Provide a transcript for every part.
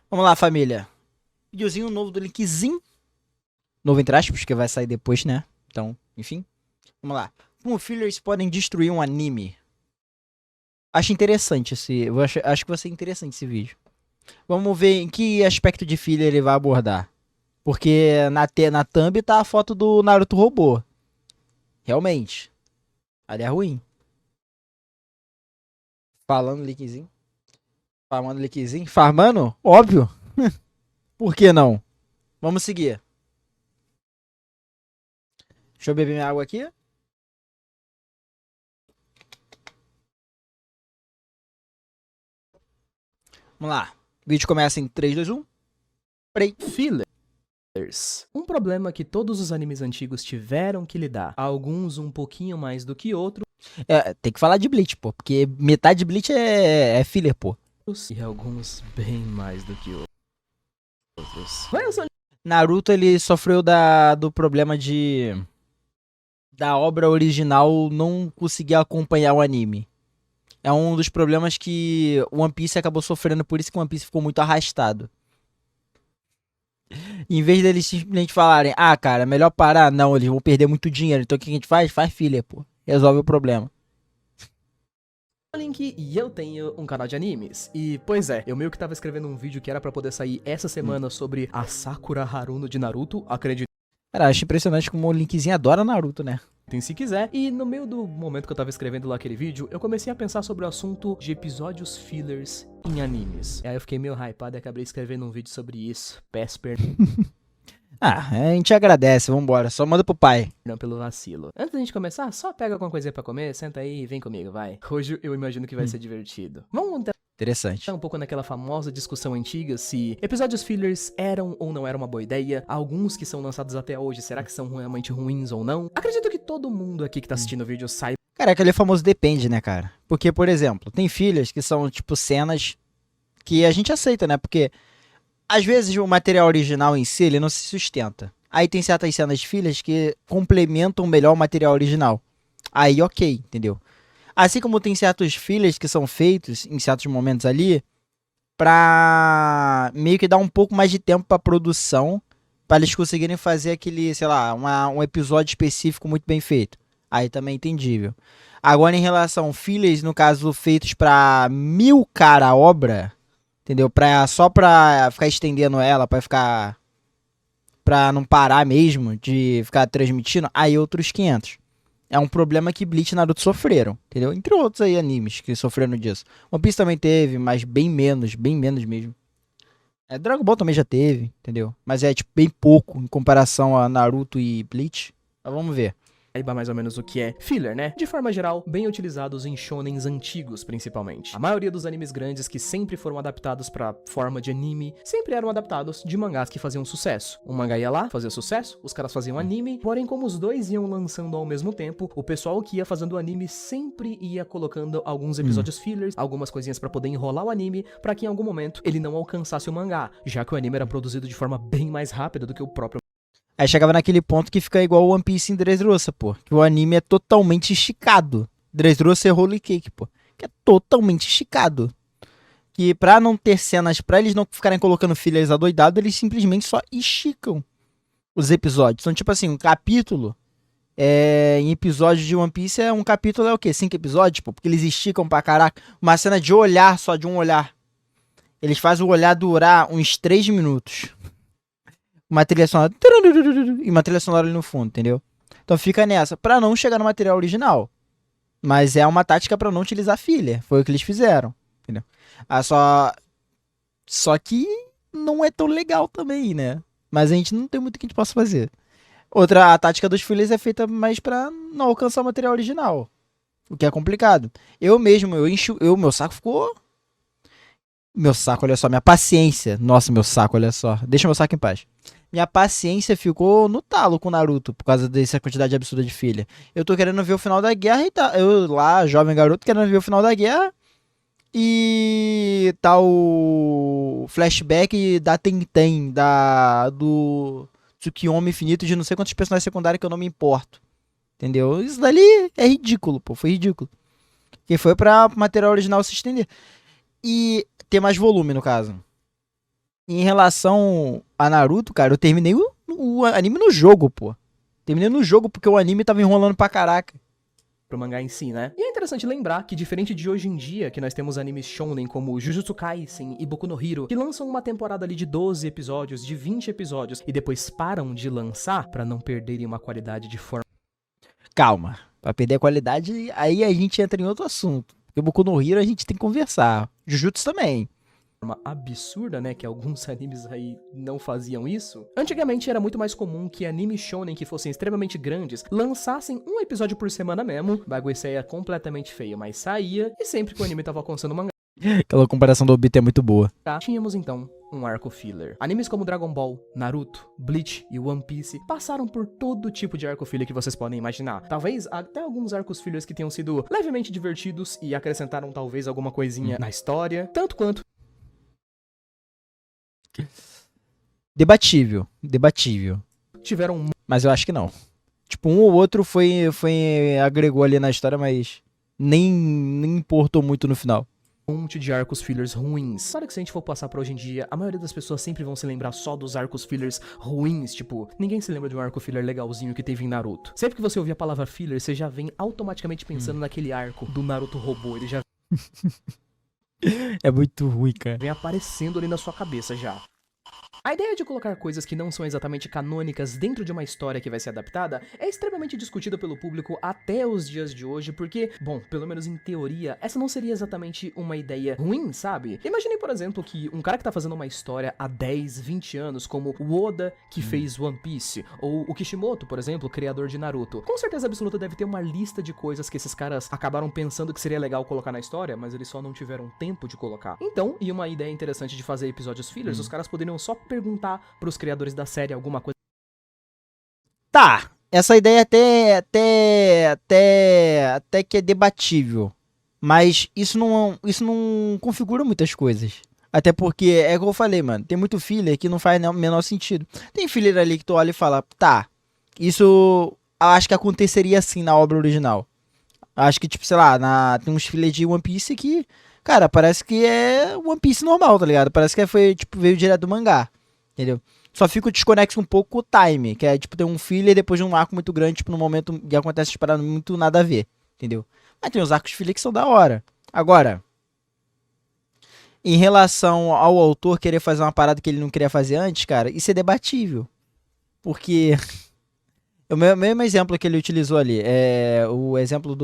Vamos lá, família. Videozinho novo do Linkzinho. Novo entre aspas, porque vai sair depois, né? Então, enfim. Vamos lá. Como fillers podem destruir um anime? Acho interessante acho que vai ser interessante esse vídeo. Vamos ver em que aspecto de filler ele vai abordar. Porque na thumb tá a foto do Naruto robô. Realmente. Ali é ruim. Falando linkzinho. Farmando linkzinho. Farmando? Óbvio. Por que não? Vamos seguir. Deixa eu beber minha água aqui. Vamos lá. O vídeo começa em 3, 2, 1. Play. Fillers. Um problema que todos os animes antigos tiveram que lidar. Alguns um pouquinho mais do que outros. Tem que falar de Bleach, pô. Porque metade de Bleach é filler, pô. E alguns bem mais do que outros. Mas Naruto, ele sofreu do problema da obra original não conseguir acompanhar o anime. É um dos problemas que One Piece acabou sofrendo, por isso que One Piece ficou muito arrastado. Em vez deles simplesmente falarem, ah, cara, é melhor parar, não, eles vão perder muito dinheiro. Então o que a gente faz? Faz filler, pô. Resolve o problema. Link e eu tenho um canal de animes. E, pois é, eu meio que tava escrevendo um vídeo que era pra poder sair essa semana sobre a Sakura Haruno de Naruto, acreditem Cara, acho impressionante como o Linkzinho adora Naruto, né? se quiser. E no meio do momento que eu tava escrevendo lá aquele vídeo, eu comecei a pensar sobre o assunto de episódios fillers em animes. E aí eu fiquei meio hypado e acabei escrevendo um vídeo sobre isso. Peço perdão Ah, a gente agradece, vambora. Só manda pro pai. pelo vacilo. Antes da gente começar, só pega alguma coisinha pra comer, senta aí e vem comigo, vai. Hoje eu imagino que vai ser divertido. Vamos Interessante. um pouco naquela famosa discussão antiga se episódios fillers eram ou não eram uma boa ideia, alguns que são lançados até hoje, será que são realmente ruins ou não? Acredito que todo mundo aqui que tá assistindo o vídeo saiba Cara, aquele famoso depende, né, cara? Porque, por exemplo, tem filhas que são, tipo, cenas que a gente aceita, né? Porque, às vezes, o material original em si, ele não se sustenta. Aí tem certas cenas de filhas que complementam melhor o material original. Aí, ok, entendeu? Assim como tem certos fillers que são feitos em certos momentos ali pra meio que dar um pouco mais de tempo pra produção, pra eles conseguirem fazer aquele, sei lá, um episódio específico muito bem feito. Aí também é entendível. Agora, em relação a fillers, no caso, feitos pra milcar a obra, entendeu? Só pra ficar estendendo ela, pra não parar mesmo de ficar transmitindo, aí outros 500. É um problema que Bleach e Naruto sofreram, entendeu? Entre outros aí animes que sofreram disso. One Piece também teve, mas bem menos mesmo. Dragon Ball também já teve, entendeu? Mas é tipo bem pouco em comparação a Naruto e Bleach. Mas vamos ver. mais ou menos o que é filler, né? De forma geral, bem utilizados em shonens antigos, principalmente. A maioria dos animes grandes que sempre foram adaptados pra forma de anime, sempre eram adaptados de mangás que faziam sucesso. Um mangá ia lá, fazia sucesso, os caras faziam anime, porém como os dois iam lançando ao mesmo tempo, o pessoal que ia fazendo anime sempre ia colocando alguns episódios fillers, algumas coisinhas pra poder enrolar o anime, pra que em algum momento ele não alcançasse o mangá, já que o anime era produzido de forma bem mais rápida do que o próprio. Aí chegava naquele ponto que fica igual o One Piece em Dressrosa, pô. Que o anime é totalmente esticado. Dressrosa é Holy Cake, pô. Que é totalmente esticado. Que pra não ter cenas, pra eles não ficarem colocando fillers adoidados, eles simplesmente só esticam os episódios. Então, tipo assim, um capítulo em episódio de One Piece um capítulo é o quê? 5 episódios, pô? Porque eles esticam pra caraca. Uma cena de olhar, só de um olhar. Eles fazem o olhar durar uns 3 minutos. Uma trilha sonora. E uma trilha sonora ali no fundo, entendeu? Então fica nessa, pra não chegar no material original. Mas é uma tática pra não utilizar filler. Foi o que eles fizeram, entendeu? Só que não é tão legal também, né? Mas a gente não tem muito que a gente possa fazer. A tática dos fillers é feita mais pra não alcançar o material original. O que é complicado. Eu mesmo, meu saco ficou. Meu saco, olha só, minha paciência. Nossa, meu saco, olha só. Deixa meu saco em paz. Minha paciência ficou no talo com o Naruto, por causa dessa quantidade absurda de filha. Eu tô querendo ver o final da guerra e tá. Eu lá, jovem garoto, querendo ver o final da guerra. E tá o flashback da Tenten, do Tsukiyomi Infinito, de não sei quantos personagens secundários que eu não me importo. Entendeu? Isso dali é ridículo, pô. Foi ridículo. Que foi pra material original se estender. E ter mais volume, no caso. Em relação a Naruto, cara, eu terminei o anime no jogo, pô. Terminei no jogo porque o anime tava enrolando pra caraca. Pro mangá em si, né? E é interessante lembrar que, diferente de hoje em dia, que nós temos animes shonen como Jujutsu Kaisen e Boku no Hero, que lançam uma temporada ali de 12 episódios, de 20 episódios, e depois param de lançar pra não perderem uma qualidade de forma Calma. Pra perder a qualidade, aí a gente entra em outro assunto. Porque o Boku no Hero a gente tem que conversar. Jujutsu também. absurda, né, que alguns animes aí não faziam isso. Antigamente era muito mais comum que animes shonen que fossem extremamente grandes lançassem um episódio por semana mesmo. O bagulho saía completamente feio, mas saía, e sempre que o anime tava alcançando o mangá, Aquela comparação do Obito é muito boa. tínhamos então um arco filler. Animes como Dragon Ball, Naruto, Bleach e One Piece passaram por todo tipo de arco filler que vocês podem imaginar. Talvez até alguns arcos fillers que tenham sido levemente divertidos e acrescentaram talvez alguma coisinha na história, tanto quanto Debatível. Debatível. tiveram Mas eu acho que não. Tipo, um ou outro agregou ali na história, mas nem importou muito no final. monte de arcos fillers ruins. Claro que se a gente for passar pra hoje em dia, a maioria das pessoas sempre vão se lembrar só dos arcos fillers ruins, tipo, ninguém se lembra de um arco filler legalzinho que teve em Naruto. Sempre que você ouvir a palavra filler, você já vem automaticamente pensando naquele arco do Naruto robô, ele já É muito ruim, cara. vem aparecendo ali na sua cabeça já. A ideia de colocar coisas que não são exatamente canônicas dentro de uma história que vai ser adaptada é extremamente discutida pelo público até os dias de hoje, porque, bom, pelo menos em teoria, essa não seria exatamente uma ideia ruim, sabe? Imagine, por exemplo, que um cara que tá fazendo uma história há 10, 20 anos, como o Oda, que fez One Piece, ou o Kishimoto, por exemplo, criador de Naruto. Com certeza absoluta deve ter uma lista de coisas que esses caras acabaram pensando que seria legal colocar na história, mas eles só não tiveram tempo de colocar. Então, e uma ideia interessante de fazer episódios fillers, os caras poderiam só perguntar pros criadores da série alguma coisa Tá, essa ideia até que é debatível. Mas isso não configura muitas coisas. Até porque, é como eu falei, mano, tem muito filler que não faz o menor sentido. Tem filler ali que tu olha e fala, tá, isso eu acho que aconteceria assim na obra original. Acho que, tipo, sei lá, tem uns fillers de One Piece que, cara, parece que é One Piece normal, tá ligado? Parece que veio direto do mangá, entendeu? Só fica desconexo um pouco com o time, que é, tipo, ter um filler depois de um arco muito grande, tipo, no momento que acontece as paradas muito nada a ver, entendeu? Mas tem os arcos filler que são da hora. Agora, em relação ao autor querer fazer uma parada que ele não queria fazer antes, cara, isso é debatível. Porque o mesmo exemplo que ele utilizou ali é o exemplo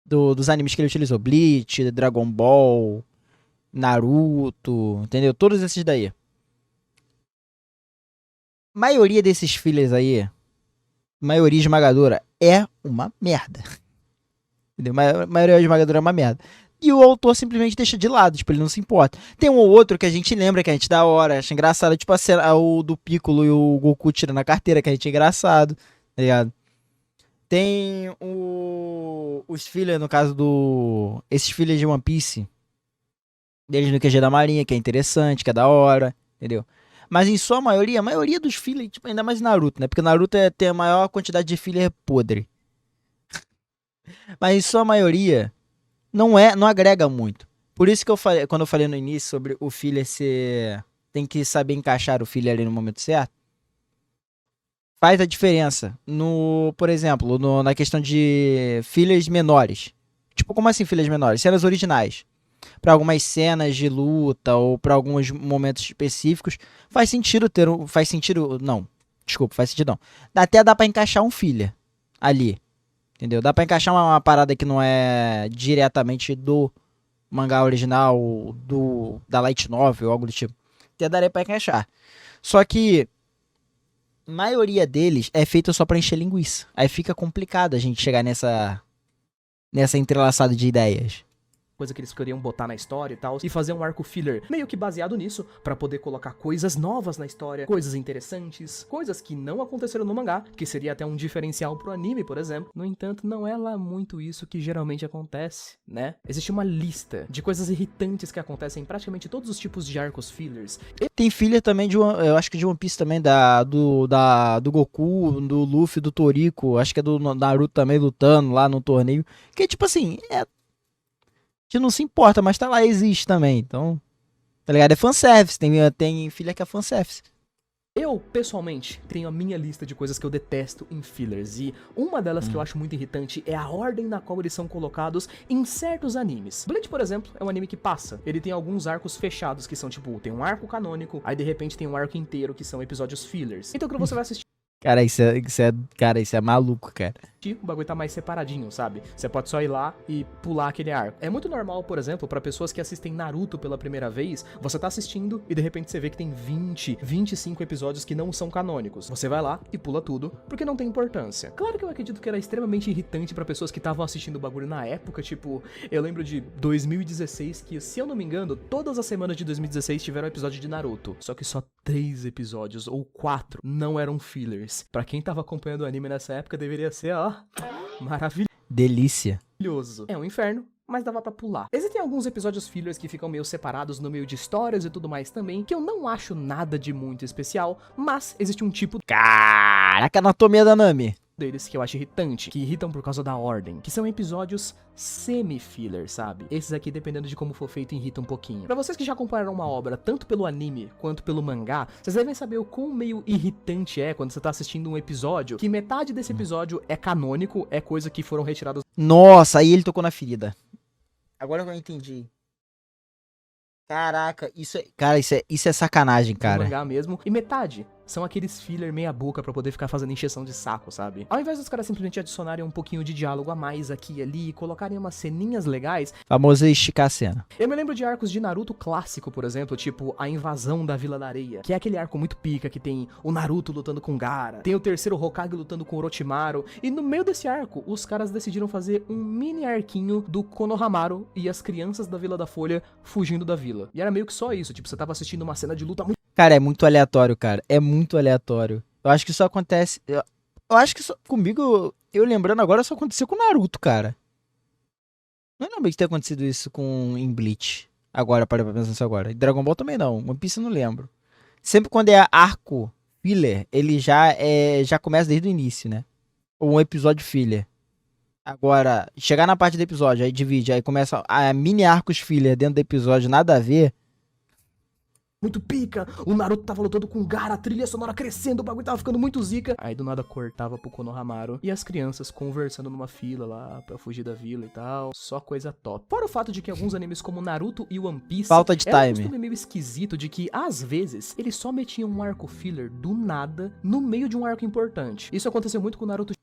dos animes que ele utilizou: Bleach, Dragon Ball, Naruto, entendeu? Todos esses daí. A maioria desses fillers aí, maioria esmagadora, é uma merda. Entendeu? Maioria esmagadora é uma merda. E o autor simplesmente deixa de lado, tipo, ele não se importa. Tem um ou outro que a gente lembra, que a gente dá hora, acha engraçado, tipo o do Piccolo e o Goku tirando a carteira, que a gente é engraçado, tá ligado? Tem os fillers, no caso esses fillers de One Piece, deles no QG da Marinha, que é interessante, que é da hora, entendeu? Mas em sua maioria, a maioria dos fillers, tipo, ainda mais Naruto, né? Porque Naruto tem a maior quantidade de filler podre. Mas em sua maioria, não agrega muito. Por isso que quando eu falei no início sobre o filler ser. Tem que saber encaixar o filler ali no momento certo. Faz a diferença. Por exemplo, na questão de fillers menores. Tipo, como assim fillers menores? Cenas originais. Para algumas cenas de luta ou para alguns momentos específicos, faz sentido ter um. Faz sentido. Não. Desculpa, faz sentido não. Até dá pra encaixar um filler ali. Entendeu? Dá pra encaixar uma parada que não é diretamente do mangá original, da Light Novel, algo do tipo. Até daria pra encaixar. Só que a maioria deles é feita só pra encher linguiça. Aí fica complicado a gente chegar nessa entrelaçada de ideias. coisa que eles queriam botar na história e tal, e fazer um arco filler meio que baseado nisso, pra poder colocar coisas novas na história, coisas interessantes, coisas que não aconteceram no mangá, que seria até um diferencial pro anime, por exemplo. No entanto, não é lá muito isso que geralmente acontece, né? Existe uma lista de coisas irritantes que acontecem em praticamente todos os tipos de arcos fillers. Tem filler também eu acho que de One Piece também, do Goku, do Luffy, do Toriko, acho que é do Naruto também lutando lá no torneio, que tipo assim, a gente não se importa, mas tá lá, existe também, então Tá ligado? É fanservice. Tem filha que é fanservice. Eu, pessoalmente, tenho a minha lista de coisas que eu detesto em fillers, e uma delas que eu acho muito irritante é a ordem na qual eles são colocados em certos animes. Bleach, por exemplo, é um anime que passa. Ele tem alguns arcos fechados, que são tipo, tem um arco canônico, aí de repente tem um arco inteiro, que são episódios fillers. Então quando você vai assistir, Cara, isso é maluco, cara. o bagulho tá mais separadinho, sabe? Você pode só ir lá e pular aquele arco. É muito normal, por exemplo, pra pessoas que assistem Naruto pela primeira vez, você tá assistindo e de repente você vê que tem 20, 25 episódios que não são canônicos. Você vai lá e pula tudo, porque não tem importância. Claro que eu acredito que era extremamente irritante pra pessoas que estavam assistindo o bagulho na época, tipo, eu lembro de 2016, que, se eu não me engano, todas as semanas de 2016 tiveram um episódio de Naruto. Só que só 3 episódios, ou 4, não eram fillers. Pra quem tava acompanhando o anime nessa época, deveria ser, ó, Delícia. maravilhoso. É um inferno, mas dava pra pular. Existem alguns episódios fillers que ficam meio separados no meio de histórias e tudo mais também, que eu não acho nada de muito especial, mas existe um tipo Caraca, anatomia da Nami. deles que eu acho irritante, que irritam por causa da ordem, que são episódios semi-filler, sabe? Esses aqui, dependendo de como for feito, irritam um pouquinho. Pra vocês que já acompanharam uma obra, tanto pelo anime quanto pelo mangá, vocês devem saber o quão meio irritante é quando você tá assistindo um episódio, que metade desse episódio é canônico, é coisa que foram retiradas Nossa, aí ele tocou na ferida. Agora que eu entendi. Caraca, isso é sacanagem, do cara. mangá mesmo, e metade são aqueles filler meia boca pra poder ficar fazendo encheção de saco, sabe? Ao invés dos caras simplesmente adicionarem um pouquinho de diálogo a mais aqui e ali e colocarem umas ceninhas legais, Famoso esticar a cena. eu me lembro de arcos de Naruto clássico, por exemplo, tipo a invasão da Vila da Areia, que é aquele arco muito pica que tem o Naruto lutando com Gaara, tem o terceiro Hokage lutando com Orochimaru, e no meio desse arco, os caras decidiram fazer um mini arquinho do Konohamaru e as crianças da Vila da Folha fugindo da vila. E era meio que só isso, tipo, você tava assistindo uma cena de luta muito Cara, é muito aleatório, cara. É muito aleatório. Eu acho que isso acontece. Eu acho que isso, comigo, eu lembrando agora, só aconteceu com o Naruto, cara. Não lembro de ter acontecido isso em Bleach. Agora, para pra pensar nisso agora. E Dragon Ball também não. One Piece eu não lembro. Sempre quando é arco filler, ele já começa desde o início, né? Ou um episódio filler. Agora, chegar na parte do episódio, aí divide, aí começa a mini arcos filler dentro do episódio, nada a ver. muito pica, o Naruto tava lutando com o Gaara, a trilha sonora crescendo, o bagulho tava ficando muito zica. Aí do nada cortava pro Konohamaru e as crianças conversando numa fila lá pra fugir da vila e tal. Só coisa top. Fora o fato de que alguns animes como Naruto e One Piece Falta de era um time. costume meio esquisito de que, às vezes, eles só metiam um arco filler do nada no meio de um arco importante. Isso aconteceu muito com o Naruto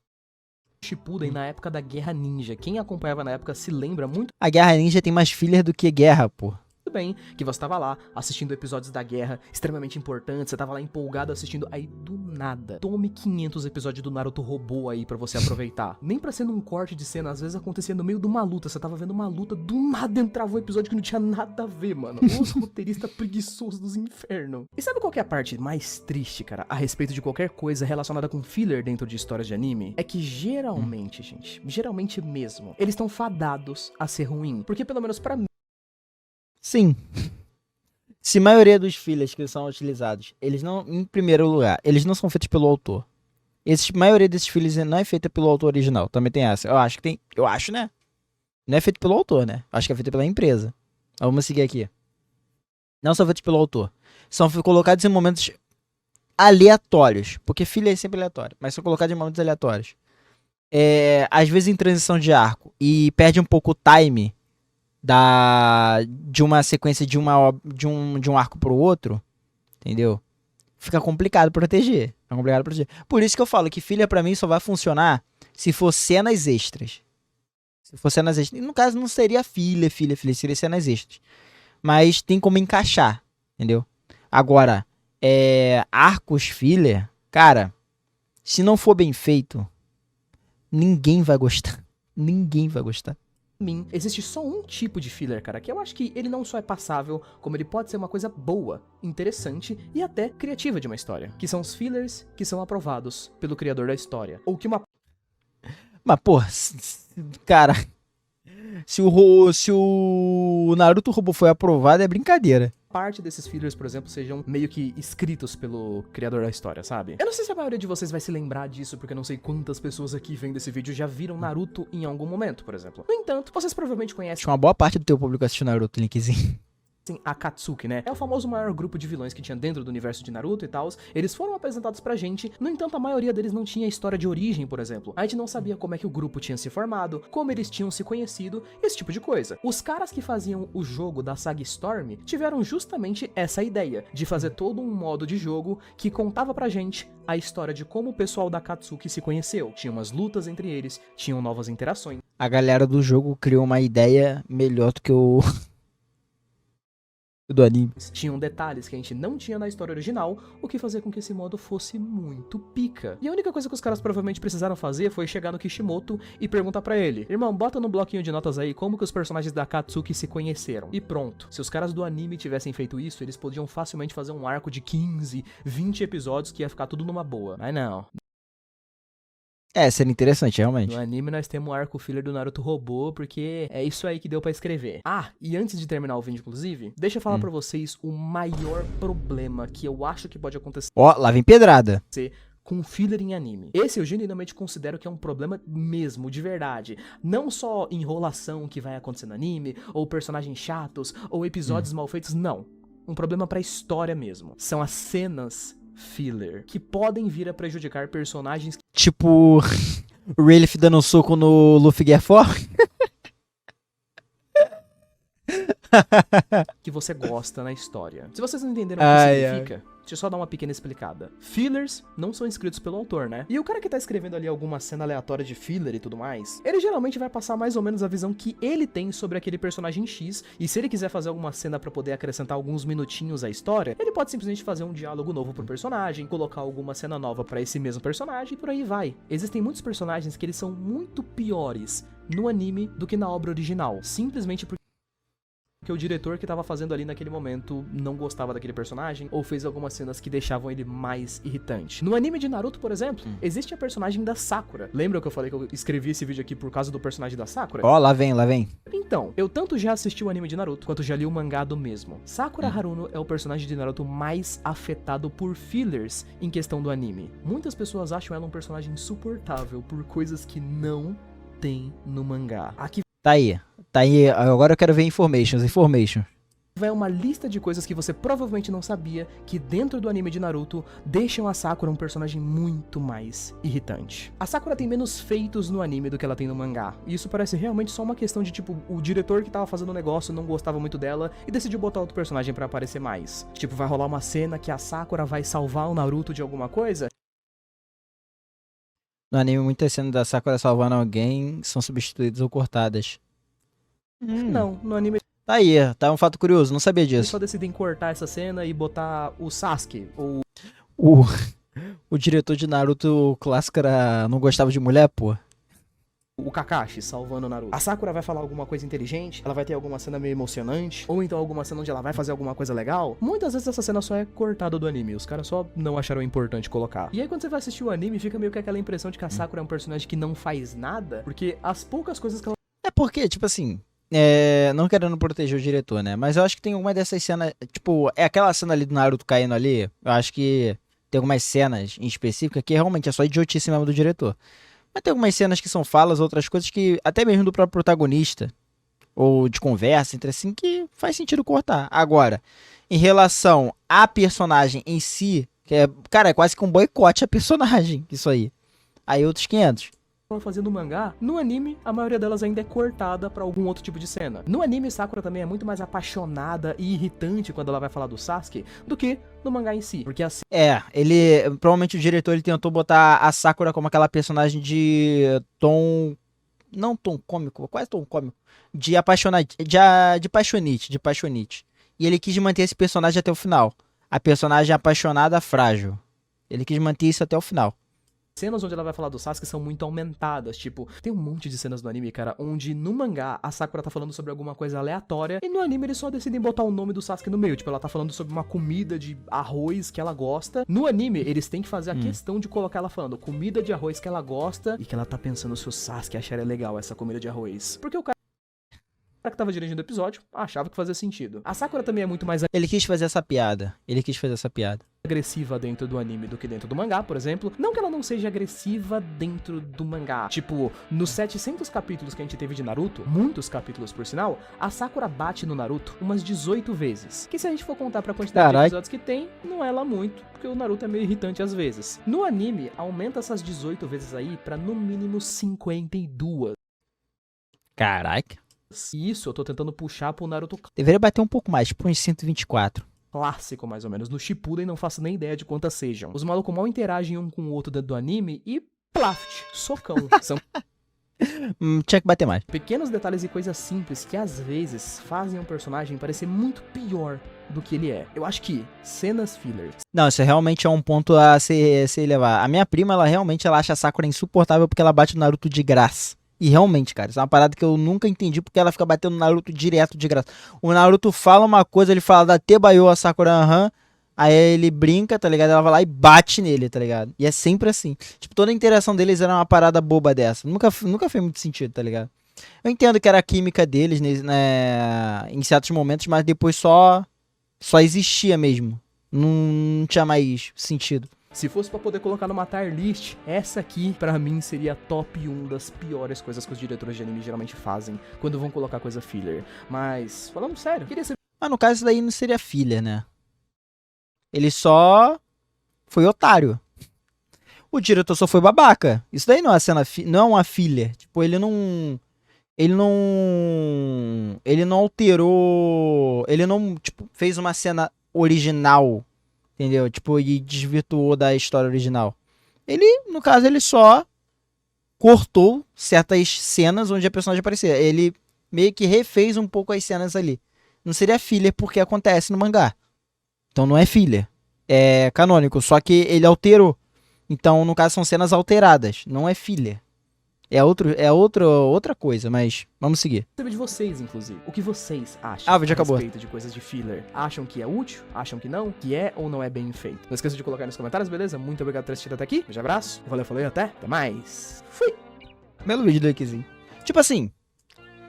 Shippuden na época da Guerra Ninja. Quem acompanhava na época se lembra muito A Guerra Ninja tem mais filler do que guerra, pô. bem que você tava lá assistindo episódios da guerra extremamente importantes, você tava lá empolgado assistindo, aí do nada, tome 500 episódios do Naruto robô aí pra você aproveitar. Nem pra ser num corte de cena, às vezes acontecia no meio de uma luta, você tava vendo uma luta, do nada entrava um episódio que não tinha nada a ver, mano. Os roteiristas preguiçosos dos infernos. E sabe qual que é a parte mais triste, cara, a respeito de qualquer coisa relacionada com filler dentro de histórias de anime? É que geralmente, gente, geralmente mesmo, eles estão fadados a ser ruim. Porque pelo menos pra mim, Sim. Se a maioria dos fillers que são utilizados, eles não, em primeiro lugar, eles não são feitos pelo autor. A maioria desses fillers não é feita pelo autor original. Também tem essa. Eu acho, né? Não é feito pelo autor, né? Acho que é feito pela empresa. Vamos seguir aqui. Não são feitos pelo autor. São colocados em momentos aleatórios. Porque filler é sempre aleatório. Mas são colocados em momentos aleatórios. Às vezes em transição de arco. E perde um pouco o time de uma sequência de um arco pro outro, entendeu? Fica complicado proteger. Por isso que eu falo que filler pra mim só vai funcionar se for cenas extras. E no caso não seria filler, seria cenas extras. Mas tem como encaixar, entendeu? Agora, arcos filler, cara, se não for bem feito, ninguém vai gostar. Ninguém vai gostar. mim, existe só um tipo de filler, cara, que eu acho que ele não só é passável, como ele pode ser uma coisa boa, interessante e até criativa de uma história. Que são os fillers que são aprovados pelo criador da história. Ou que uma Mas, pô, cara, se o Naruto robô foi aprovado, é brincadeira. parte desses fillers, por exemplo, sejam meio que escritos pelo criador da história, sabe? Eu não sei se a maioria de vocês vai se lembrar disso, porque eu não sei quantas pessoas aqui vendo esse vídeo já viram Naruto em algum momento, por exemplo. No entanto, vocês provavelmente conhecem Acho que uma boa parte do teu público assistiu Naruto, linkzinho. Akatsuki, né? É o famoso maior grupo de vilões que tinha dentro do universo de Naruto e tal. Eles foram apresentados pra gente, no entanto, a maioria deles não tinha história de origem, por exemplo. A gente não sabia como é que o grupo tinha se formado, como eles tinham se conhecido, esse tipo de coisa. Os caras que faziam o jogo da saga Storm tiveram justamente essa ideia, de fazer todo um modo de jogo que contava pra gente a história de como o pessoal da Akatsuki se conheceu. Tinha umas lutas entre eles, tinham novas interações. A galera do jogo criou uma ideia melhor do que o do anime. Tinham detalhes que a gente não tinha na história original, o que fazia com que esse modo fosse muito pica. E a única coisa que os caras provavelmente precisaram fazer foi chegar no Kishimoto e perguntar pra ele: irmão, bota no bloquinho de notas aí como que os personagens da Akatsuki se conheceram. E pronto. Se os caras do anime tivessem feito isso, eles podiam facilmente fazer um arco de 15, 20 episódios que ia ficar tudo numa boa. Mas não. Seria interessante, realmente. No anime nós temos o arco filler do Naruto robô, porque é isso aí que deu pra escrever. Ah, e antes de terminar o vídeo, inclusive, deixa eu falar pra vocês o maior problema que eu acho que pode acontecer Ó, lá vem pedrada. com filler em anime. Esse eu genuinamente considero que é um problema mesmo, de verdade. Não só enrolação que vai acontecer no anime, ou personagens chatos, ou episódios mal feitos, não. Um problema pra história mesmo. São as cenas filler, que podem vir a prejudicar personagens Tipo, o Rayleigh dando um soco no Luffy Gear 4. que você gosta na história. Se vocês não entenderam o que significa, deixa eu só dar uma pequena explicada. Fillers não são escritos pelo autor, né? E o cara que tá escrevendo ali alguma cena aleatória de filler e tudo mais, ele geralmente vai passar mais ou menos a visão que ele tem sobre aquele personagem X, e se ele quiser fazer alguma cena pra poder acrescentar alguns minutinhos à história, ele pode simplesmente fazer um diálogo novo pro personagem, colocar alguma cena nova pra esse mesmo personagem e por aí vai. Existem muitos personagens que eles são muito piores no anime do que na obra original, simplesmente porque o diretor que tava fazendo ali naquele momento não gostava daquele personagem, ou fez algumas cenas que deixavam ele mais irritante. No anime de Naruto, por exemplo, existe a personagem da Sakura. Lembra que eu falei que eu escrevi esse vídeo aqui por causa do personagem da Sakura? Ó, lá vem, lá vem. Então, eu tanto já assisti o anime de Naruto, quanto já li o mangá do mesmo. Sakura Haruno é o personagem de Naruto mais afetado por fillers em questão do anime. Muitas pessoas acham ela um personagem insuportável por coisas que não tem no mangá. Aqui Tá aí, agora eu quero ver information. vai uma lista de coisas que você provavelmente não sabia que dentro do anime de Naruto deixam a Sakura um personagem muito mais irritante. A Sakura tem menos feitos no anime do que ela tem no mangá, e isso parece realmente só uma questão de tipo, o diretor que tava fazendo o negócio não gostava muito dela e decidiu botar outro personagem pra aparecer mais. Tipo, vai rolar uma cena que a Sakura vai salvar o Naruto de alguma coisa. No anime, muitas cenas da Sakura salvando alguém são substituídas ou cortadas. Não, no anime Tá aí, tá um fato curioso, não sabia eles disso. só decidem cortar essa cena e botar o Sasuke, ou O diretor de Naruto clássico não gostava de mulher, pô. o Kakashi salvando o Naruto. A Sakura vai falar alguma coisa inteligente, ela vai ter alguma cena meio emocionante, ou então alguma cena onde ela vai fazer alguma coisa legal. Muitas vezes essa cena só é cortada do anime, os caras só não acharam importante colocar. E aí quando você vai assistir o anime, fica meio que aquela impressão de que a Sakura é um personagem que não faz nada, porque as poucas coisas que ela... É porque, tipo assim, não querendo proteger o diretor, né? Mas eu acho que tem alguma dessas cenas, tipo, aquela cena ali do Naruto caindo ali, eu acho que tem algumas cenas em específico que realmente é só idiotice mesmo do diretor. Mas tem algumas cenas que são falas, outras coisas que, até mesmo do próprio protagonista, ou de conversa entre assim, que faz sentido cortar. Agora, em relação à personagem em si, que cara, é quase que um boicote a personagem, isso aí. Aí outros 500. fazia no mangá, no anime, a maioria delas ainda é cortada pra algum outro tipo de cena. No anime, Sakura também é muito mais apaixonada e irritante quando ela vai falar do Sasuke do que no mangá em si. Porque assim... provavelmente o diretor ele tentou botar a Sakura como aquela personagem de tom... Não tom cômico, quase tom cômico. De apaixonante, de paixonite. E ele quis manter esse personagem até o final. A personagem apaixonada frágil. Ele quis manter isso até o final. Cenas onde ela vai falar do Sasuke são muito aumentadas, tipo, tem um monte de cenas no anime, cara, onde no mangá a Sakura tá falando sobre alguma coisa aleatória e no anime eles só decidem botar o nome do Sasuke no meio, tipo, ela tá falando sobre uma comida de arroz que ela gosta. No anime, eles têm que fazer a questão de colocar ela falando comida de arroz que ela gosta e que ela tá pensando se o Sasuke acharia legal essa comida de arroz. Porque o cara pra que tava dirigindo o episódio, achava que fazia sentido. A Sakura também é muito mais Ele quis fazer essa piada. agressiva dentro do anime do que dentro do mangá, por exemplo. Não que ela não seja agressiva dentro do mangá. Tipo, nos 700 capítulos que a gente teve de Naruto, muitos capítulos por sinal, a Sakura bate no Naruto umas 18 vezes. Que se a gente for contar pra quantidade de episódios que tem, não é lá muito, porque o Naruto é meio irritante às vezes. No anime, aumenta essas 18 vezes aí pra no mínimo 52. Caraca. E isso eu tô tentando puxar pro Naruto Deveria bater um pouco mais, tipo uns 124. clássico, mais ou menos. No Shippuden não faço nem ideia de quantas sejam. Os malucos mal interagem um com o outro dentro do anime e plaft, socão. São Tinha que bater mais. pequenos detalhes e coisas simples que às vezes fazem um personagem parecer muito pior do que ele é. Eu acho que cenas filler, Não, isso realmente é um ponto a se levar. A minha prima, ela acha a Sakura insuportável porque ela bate no Naruto de graça. E realmente, cara, isso é uma parada que eu nunca entendi porque ela fica batendo no Naruto direto de graça. O Naruto fala uma coisa, ele fala da Tebayo a Sakura, aham. Aí ele brinca, tá ligado? Ela vai lá e bate nele, tá ligado? E é sempre assim. Tipo, toda a interação deles era uma parada boba dessa. Nunca fez muito sentido, tá ligado? Eu entendo que era a química deles, né, em certos momentos, mas depois só existia mesmo. Não tinha mais sentido. se fosse pra poder colocar numa tier list, essa aqui pra mim seria top 1 das piores coisas que os diretores de anime geralmente fazem quando vão colocar coisa filler. Mas, falando sério, queria saber Mas no caso, isso daí não seria filha, né? Ele só foi otário. O diretor só foi babaca. Isso daí não é não é uma filha. Tipo, ele não alterou, ele não, tipo, fez uma cena original, entendeu? Tipo, e desvirtuou da história original. Ele, no caso, ele só cortou certas cenas onde a personagem aparecia. Ele meio que refez um pouco as cenas ali. Não seria filler porque acontece no mangá. Então não é filler. É canônico, só que ele alterou. Então, no caso, são cenas alteradas. Não é filler. Outra coisa, mas vamos seguir. de vocês, inclusive. O que vocês acham Ah, o vídeo acabou. respeito de coisas de filler? Acham que é útil? Acham que não? Que é ou não é bem feito? Não esqueça de colocar aí nos comentários, beleza? Muito obrigado por ter assistido até aqui. Um abraço. Valeu, falou e até mais. Fui! Belo vídeo do Ikizinho. Tipo assim,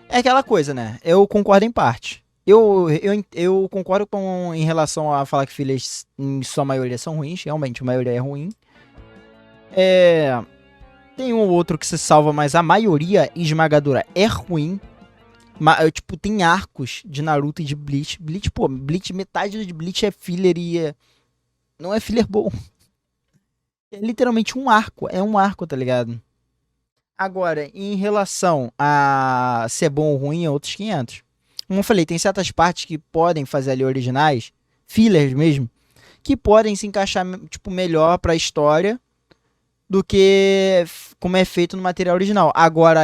é aquela coisa, né? Eu concordo em parte. Eu concordo em relação a falar que fillers em sua maioria são ruins. Realmente, a maioria é ruim. Tem um ou outro que se salva, mas a maioria esmagadora é ruim. Tipo, tem arcos de Naruto e de Bleach. Bleach, metade de Bleach é filler e não é filler bom. É literalmente um arco. É um arco, tá ligado? Agora, em relação a ser bom ou ruim, é outros 500. Como eu falei, tem certas partes que podem fazer ali originais, fillers mesmo, que podem se encaixar, tipo, melhor pra história do que como é feito no material original. Agora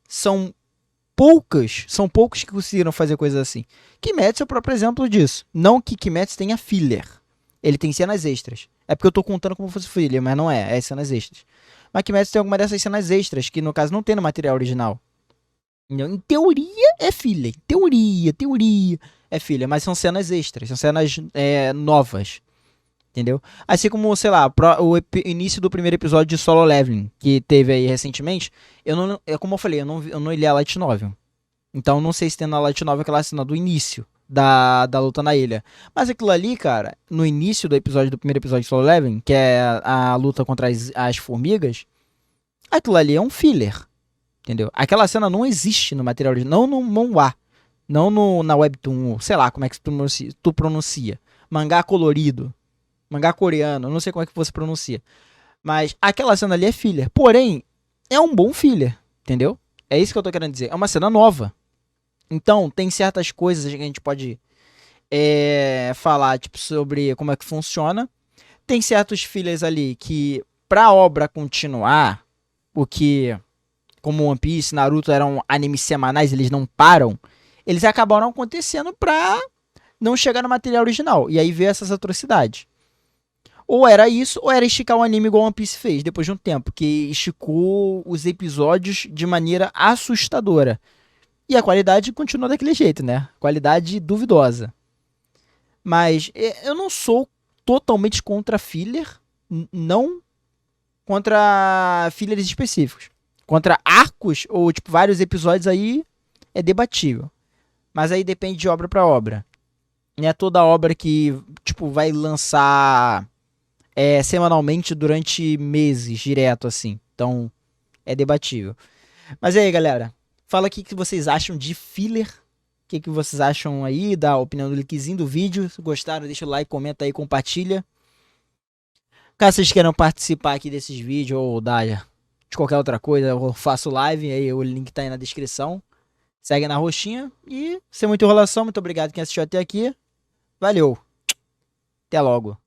são poucos que conseguiram fazer coisas assim. Kimetsu é o próprio exemplo disso. Não que Kimetsu tenha filler. Ele tem cenas extras. É porque eu tô contando como se fosse filler, mas não é cenas extras. Mas Kimetsu tem alguma dessas cenas extras, que no caso não tem no material original. Em teoria é filler. Teoria é filler, mas são cenas extras, são cenas novas. Entendeu? Assim como, sei lá, o início do primeiro episódio de Solo Leveling, que teve aí recentemente, como eu falei, eu não li a Light Novel. Então não sei se tem na Light Novel aquela cena do início da luta na ilha. Mas aquilo ali, cara, no início do primeiro episódio de Solo Leveling, que é a luta contra as formigas, aquilo ali é um filler. Entendeu? Aquela cena não existe no material original, não no manhwa, não na webtoon, sei lá como é que tu pronuncia. Mangá colorido. Mangá coreano, não sei como é que você pronuncia. Mas aquela cena ali é filler. Porém, é um bom filler, entendeu? É isso que eu tô querendo dizer. É uma cena nova. Então, tem certas coisas que a gente pode falar, tipo, sobre como é que funciona. Tem certos fillers ali que, pra obra continuar, o que, como One Piece, Naruto eram animes semanais, eles não param, eles acabaram acontecendo pra não chegar no material original. E aí veio essas atrocidades. Ou era isso, ou era esticar o anime igual One Piece fez, depois de um tempo, que esticou os episódios de maneira assustadora. E a qualidade continuou daquele jeito, né? Qualidade duvidosa. Mas eu não sou totalmente contra filler, não contra fillers específicos. Contra arcos, ou tipo, vários episódios aí, é debatível. Mas aí depende de obra pra obra. Não é toda obra que, tipo, vai lançar semanalmente durante meses, direto, assim. Então, é debatível. Mas e aí, galera? Fala aqui o que vocês acham de filler. O que vocês acham aí da opinião do linkzinho do vídeo. Se gostaram, deixa o like, comenta aí, compartilha. Caso vocês queiram participar aqui desses vídeos ou de qualquer outra coisa, eu faço live, aí o link tá aí na descrição. Segue na roxinha e sem muita enrolação, muito obrigado quem assistiu até aqui. Valeu. Até logo.